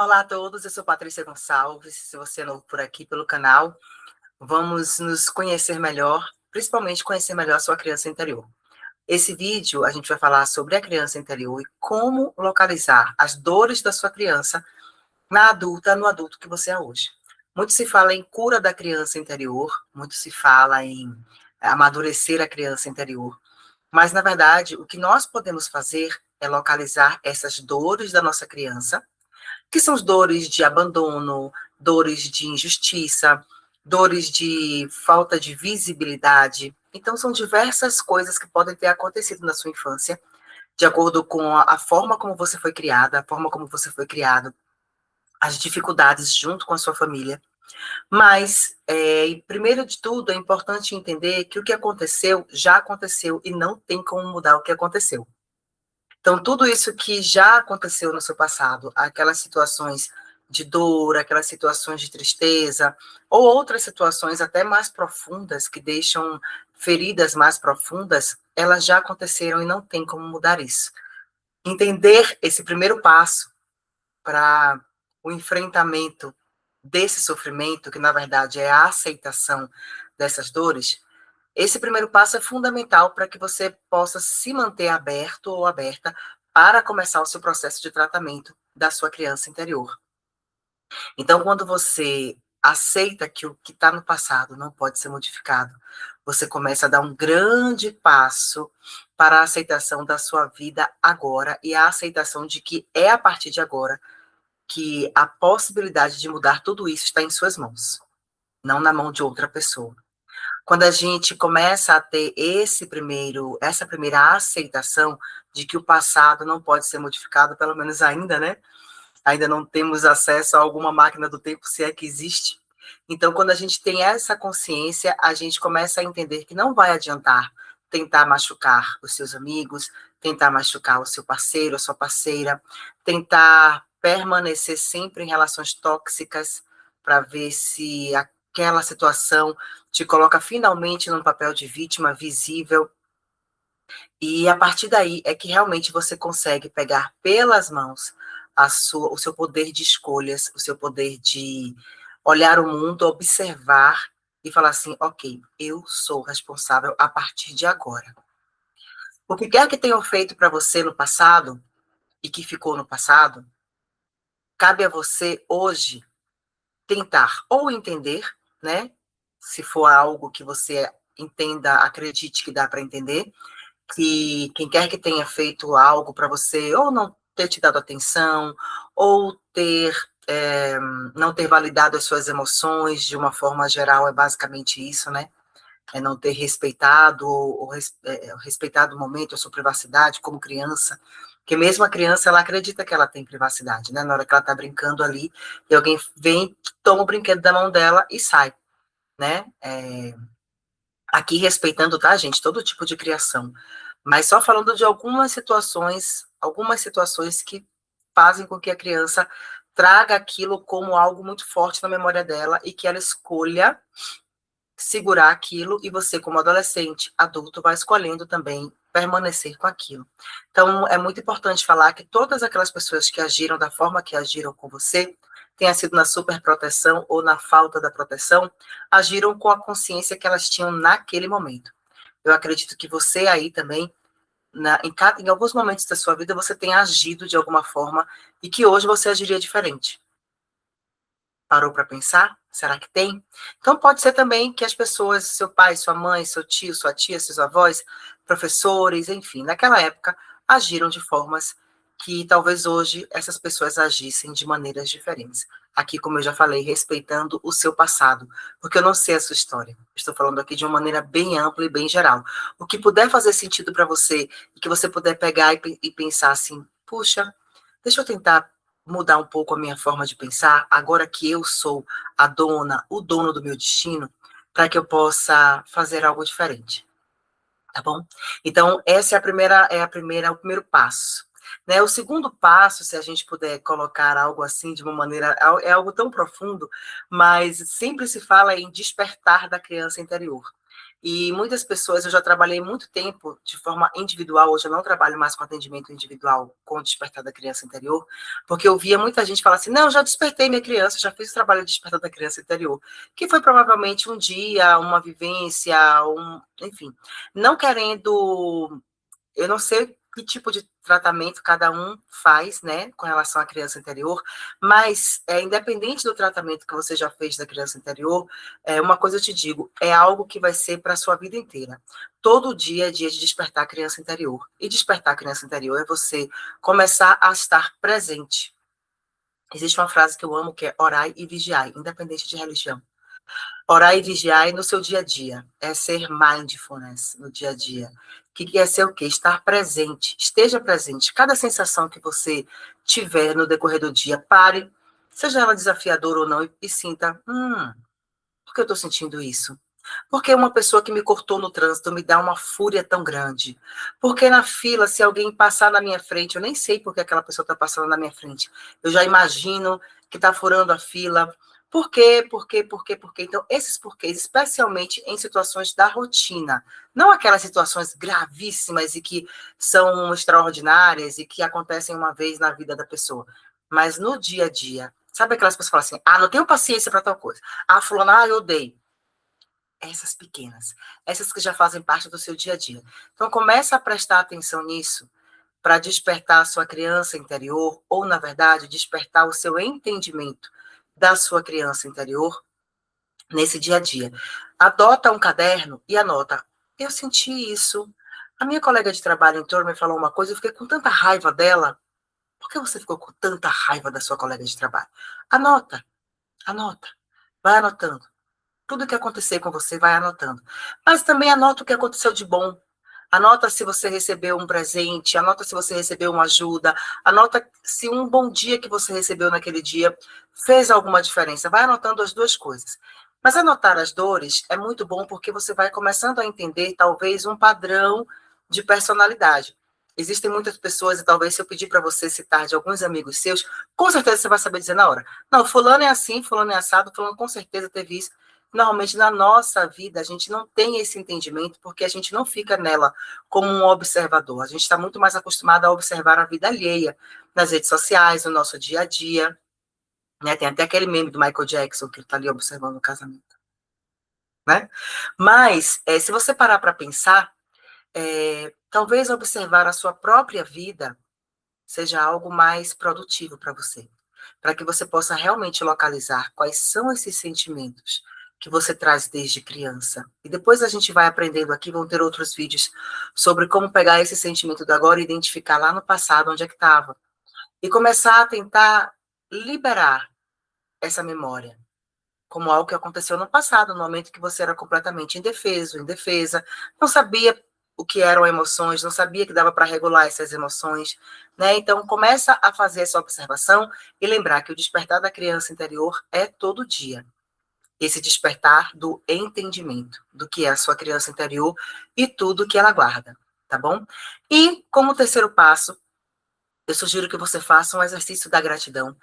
Olá a todos, eu sou Patrícia Gonçalves. Se você é novo por aqui pelo canal, vamos nos conhecer melhor, principalmente conhecer melhor a sua criança interior. Esse vídeo a gente vai falar sobre a criança interior e como localizar as dores da sua criança no adulto que você é hoje. Muito se fala em cura da criança interior, muito se fala em amadurecer a criança interior, mas na verdade o que nós podemos fazer é localizar essas dores da nossa criança, que são as dores de abandono, dores de injustiça, dores de falta de visibilidade. Então, são diversas coisas que podem ter acontecido na sua infância, de acordo com a forma como você foi criada, a forma como você foi criado, as dificuldades junto com a sua família. Mas, primeiro de tudo, é importante entender que o que aconteceu já aconteceu e não tem como mudar o que aconteceu. Então, tudo isso que já aconteceu no seu passado, aquelas situações de dor, aquelas situações de tristeza, ou outras situações até mais profundas, que deixam feridas mais profundas, elas já aconteceram e não tem como mudar isso. Entender esse primeiro passo para o enfrentamento desse sofrimento, que na verdade é a aceitação dessas dores, esse primeiro passo é fundamental para que você possa se manter aberto ou aberta para começar o seu processo de tratamento da sua criança interior. Então, quando você aceita que o que está no passado não pode ser modificado, você começa a dar um grande passo para a aceitação da sua vida agora e a aceitação de que é a partir de agora que a possibilidade de mudar tudo isso está em suas mãos, não na mão de outra pessoa. Quando a gente começa a ter essa primeira aceitação de que o passado não pode ser modificado, pelo menos ainda, né? Ainda não temos acesso a alguma máquina do tempo, se é que existe. Então, quando a gente tem essa consciência, a gente começa a entender que não vai adiantar tentar machucar os seus amigos, tentar machucar o seu parceiro, a sua parceira, tentar permanecer sempre em relações tóxicas para ver se aquela situação te coloca finalmente num papel de vítima visível. E a partir daí é que realmente você consegue pegar pelas mãos o seu poder de escolhas, o seu poder de olhar o mundo, observar e falar assim, ok, eu sou responsável a partir de agora. O que quer que tenham feito para você no passado e que ficou no passado, cabe a você hoje tentar ou entender, né? Se for algo que você entenda, acredite que dá para entender, que quem quer que tenha feito algo para você, ou não ter te dado atenção, ou não ter validado as suas emoções de uma forma geral, é basicamente isso, né? É não ter respeitado, respeitado o momento, a sua privacidade como criança, porque mesmo a criança, ela acredita que ela tem privacidade, né? Na hora que ela está brincando ali, e alguém vem, toma o brinquedo da mão dela e sai, né? Aqui respeitando, tá, gente, todo tipo de criação, mas só falando de algumas situações que fazem com que a criança traga aquilo como algo muito forte na memória dela e que ela escolha segurar aquilo e você, como adolescente, adulto, vai escolhendo também permanecer com aquilo. Então, é muito importante falar que todas aquelas pessoas que agiram da forma que agiram com você, tenha sido na superproteção ou na falta da proteção, agiram com a consciência que elas tinham naquele momento. Eu acredito que você aí também, em alguns momentos da sua vida, você tem agido de alguma forma e que hoje você agiria diferente. Parou para pensar? Será que tem? Então, pode ser também que as pessoas, seu pai, sua mãe, seu tio, sua tia, seus avós, professores, enfim, naquela época, agiram de formas que talvez hoje essas pessoas agissem de maneiras diferentes. Aqui, como eu já falei, respeitando o seu passado, porque eu não sei a sua história. Estou falando aqui de uma maneira bem ampla e bem geral. O que puder fazer sentido para você e que você puder pegar e pensar assim, puxa, deixa eu tentar mudar um pouco a minha forma de pensar, agora que eu sou o dono do meu destino, para que eu possa fazer algo diferente, tá bom? Então, essa é o primeiro passo. Né? O segundo passo, se a gente puder colocar algo assim de uma maneira, é algo tão profundo, mas sempre se fala em despertar da criança interior. E muitas pessoas, eu já trabalhei muito tempo de forma individual, hoje eu não trabalho mais com atendimento individual com o despertar da criança interior, porque eu via muita gente falar assim, não, já despertei minha criança, já fiz o trabalho de despertar da criança interior, que foi provavelmente um dia, uma vivência, enfim, não querendo, eu não sei que tipo de tratamento cada um faz, né, com relação à criança interior, mas independente do tratamento que você já fez da criança interior, uma coisa eu te digo, é algo que vai ser para a sua vida inteira. Todo dia é dia de despertar a criança interior. E despertar a criança interior é você começar a estar presente. Existe uma frase que eu amo que é orai e vigiai, independente de religião. Orar e vigiar no seu dia a dia. É ser mindfulness no dia a dia. Que é ser o quê? Estar presente. Esteja presente. Cada sensação que você tiver no decorrer do dia, pare, seja ela desafiadora ou não, e sinta, por que eu estou sentindo isso? Porque uma pessoa que me cortou no trânsito me dá uma fúria tão grande. Porque na fila, se alguém passar na minha frente, eu nem sei porque aquela pessoa está passando na minha frente. Eu já imagino que está furando a fila. Por quê? Por quê? Por quê? Por quê? Então, esses porquês, especialmente em situações da rotina. Não aquelas situações gravíssimas e que são extraordinárias e que acontecem uma vez na vida da pessoa. Mas no dia a dia. Sabe aquelas pessoas que falam assim, não tenho paciência para tal coisa. Fulana, eu odeio essas pequenas, essas que já fazem parte do seu dia a dia. Então, comece a prestar atenção nisso para despertar a sua criança interior, ou, na verdade, despertar o seu entendimento da sua criança interior nesse dia a dia. Adota um caderno e anota. Eu senti isso. A minha colega de trabalho entrou e me falou uma coisa, eu fiquei com tanta raiva dela. Por que você ficou com tanta raiva da sua colega de trabalho? Anota, anota, vai anotando. Tudo que acontecer com você, vai anotando. Mas também anota o que aconteceu de bom. Anota se você recebeu um presente, anota se você recebeu uma ajuda, anota se um bom dia que você recebeu naquele dia fez alguma diferença. Vai anotando as duas coisas. Mas anotar as dores é muito bom porque você vai começando a entender, talvez, um padrão de personalidade. Existem muitas pessoas, e talvez se eu pedir para você citar de alguns amigos seus, com certeza você vai saber dizer na hora. Não, fulano é assim, fulano é assado, fulano com certeza teve isso. Normalmente, na nossa vida, a gente não tem esse entendimento porque a gente não fica nela como um observador. A gente está muito mais acostumado a observar a vida alheia nas redes sociais, no nosso dia a dia. Né? Tem até aquele meme do Michael Jackson que ele está ali observando o casamento. Né? Mas, se você parar para pensar, talvez observar a sua própria vida seja algo mais produtivo para você, para que você possa realmente localizar quais são esses sentimentos que você traz desde criança. E depois a gente vai aprendendo aqui, vão ter outros vídeos sobre como pegar esse sentimento do agora e identificar lá no passado onde é que estava. E começar a tentar liberar essa memória, como algo que aconteceu no passado, no momento que você era completamente indefeso, indefesa, não sabia o que eram emoções, não sabia que dava para regular essas emoções, né? Então, começa a fazer essa observação e lembrar que o despertar da criança interior é todo dia. Esse despertar do entendimento do que é a sua criança interior e tudo que ela guarda, tá bom? E, como terceiro passo, eu sugiro que você faça um exercício da gratidão.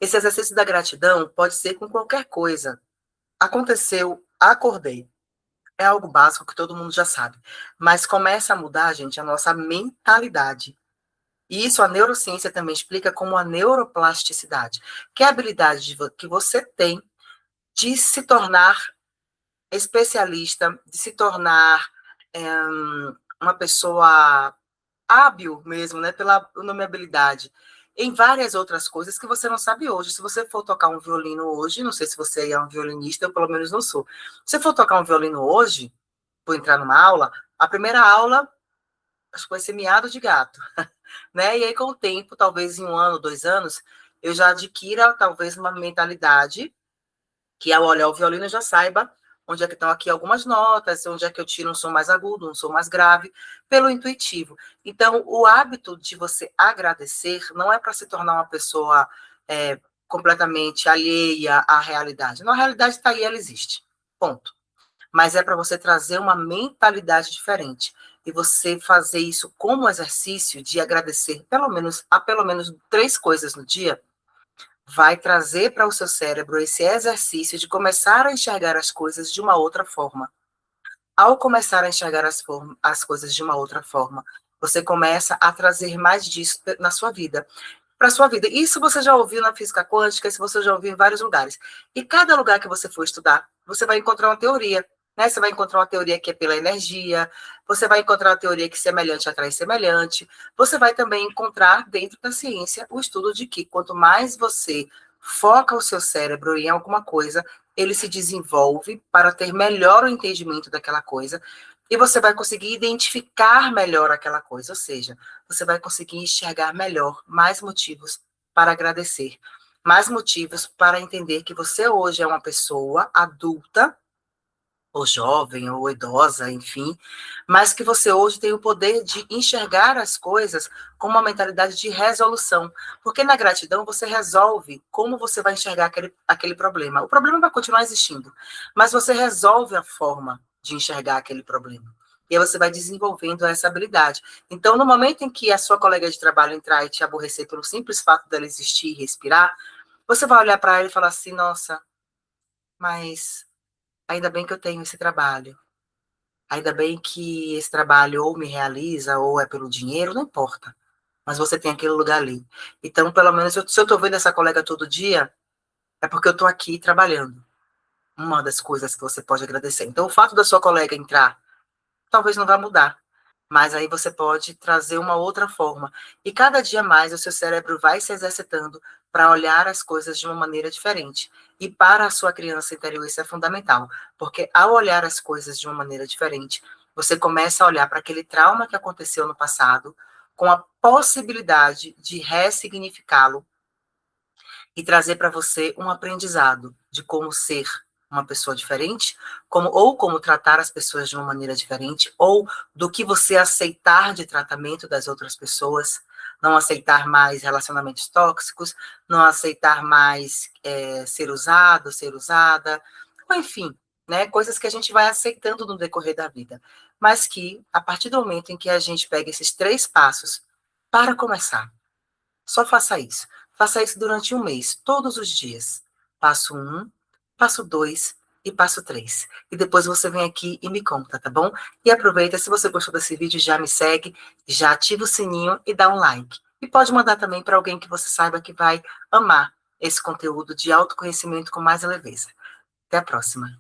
Esse exercício da gratidão pode ser com qualquer coisa. Aconteceu, acordei. É algo básico que todo mundo já sabe. Mas começa a mudar, gente, a nossa mentalidade. E isso a neurociência também explica como a neuroplasticidade, que é a habilidade que você tem de se tornar especialista, de se tornar uma pessoa hábil mesmo, né, pela nomeabilidade, em várias outras coisas que você não sabe hoje. Se você for tocar um violino hoje, não sei se você é um violinista, eu pelo menos não sou. Se você for tocar um violino hoje, for entrar numa aula, a primeira aula, acho que vai ser miado de gato, né? E aí, com o tempo, talvez em 1 ano, 2 anos, eu já adquira, talvez, uma mentalidade que ao olhar o violino eu já saiba onde é que estão aqui algumas notas, onde é que eu tiro um som mais agudo, um som mais grave, pelo intuitivo. Então, o hábito de você agradecer não é para se tornar uma pessoa completamente alheia à realidade. Não, a realidade está aí, ela existe. Ponto. Mas é para você trazer uma mentalidade diferente. E você fazer isso como exercício de agradecer pelo menos 3 coisas no dia, vai trazer para o seu cérebro esse exercício de começar a enxergar as coisas de uma outra forma. Ao começar a enxergar as coisas de uma outra forma, você começa a trazer mais disso na sua vida, para a sua vida. Isso você já ouviu na física quântica, isso você já ouviu em vários lugares. E cada lugar que você for estudar, você vai encontrar uma teoria. Né? Você vai encontrar uma teoria que é pela energia, você vai encontrar uma teoria que semelhante atrai semelhante, você vai também encontrar dentro da ciência o estudo de que quanto mais você foca o seu cérebro em alguma coisa, ele se desenvolve para ter melhor o entendimento daquela coisa e você vai conseguir identificar melhor aquela coisa, ou seja, você vai conseguir enxergar melhor, mais motivos para agradecer, mais motivos para entender que você hoje é uma pessoa adulta, ou jovem, ou idosa, enfim, mas que você hoje tem o poder de enxergar as coisas com uma mentalidade de resolução. Porque na gratidão você resolve como você vai enxergar aquele problema. O problema vai continuar existindo, mas você resolve a forma de enxergar aquele problema. E aí você vai desenvolvendo essa habilidade. Então, no momento em que a sua colega de trabalho entrar e te aborrecer pelo simples fato dela existir e respirar, você vai olhar para ela e falar assim: nossa, mas ainda bem que eu tenho esse trabalho. Ainda bem que esse trabalho ou me realiza ou é pelo dinheiro, não importa. Mas você tem aquele lugar ali. Então, pelo menos, se eu estou vendo essa colega todo dia, é porque eu estou aqui trabalhando. Uma das coisas que você pode agradecer. Então, o fato da sua colega entrar, talvez não vá mudar. Mas aí você pode trazer uma outra forma. E cada dia mais o seu cérebro vai se exercitando para olhar as coisas de uma maneira diferente. E para a sua criança interior isso é fundamental, porque ao olhar as coisas de uma maneira diferente, você começa a olhar para aquele trauma que aconteceu no passado com a possibilidade de ressignificá-lo e trazer para você um aprendizado de como ser uma pessoa diferente, como tratar as pessoas de uma maneira diferente, ou do que você aceitar de tratamento das outras pessoas, não aceitar mais relacionamentos tóxicos, não aceitar mais ser usado, ser usada, ou enfim, né, coisas que a gente vai aceitando no decorrer da vida, mas que, a partir do momento em que a gente pega esses 3 passos, para começar, só faça isso. Faça isso durante um mês, todos os dias. Passo 1, passo 2 e passo 3. E depois você vem aqui e me conta, tá bom? E aproveita, se você gostou desse vídeo, já me segue, já ativa o sininho e dá um like. E pode mandar também para alguém que você saiba que vai amar esse conteúdo de autoconhecimento com mais leveza. Até a próxima.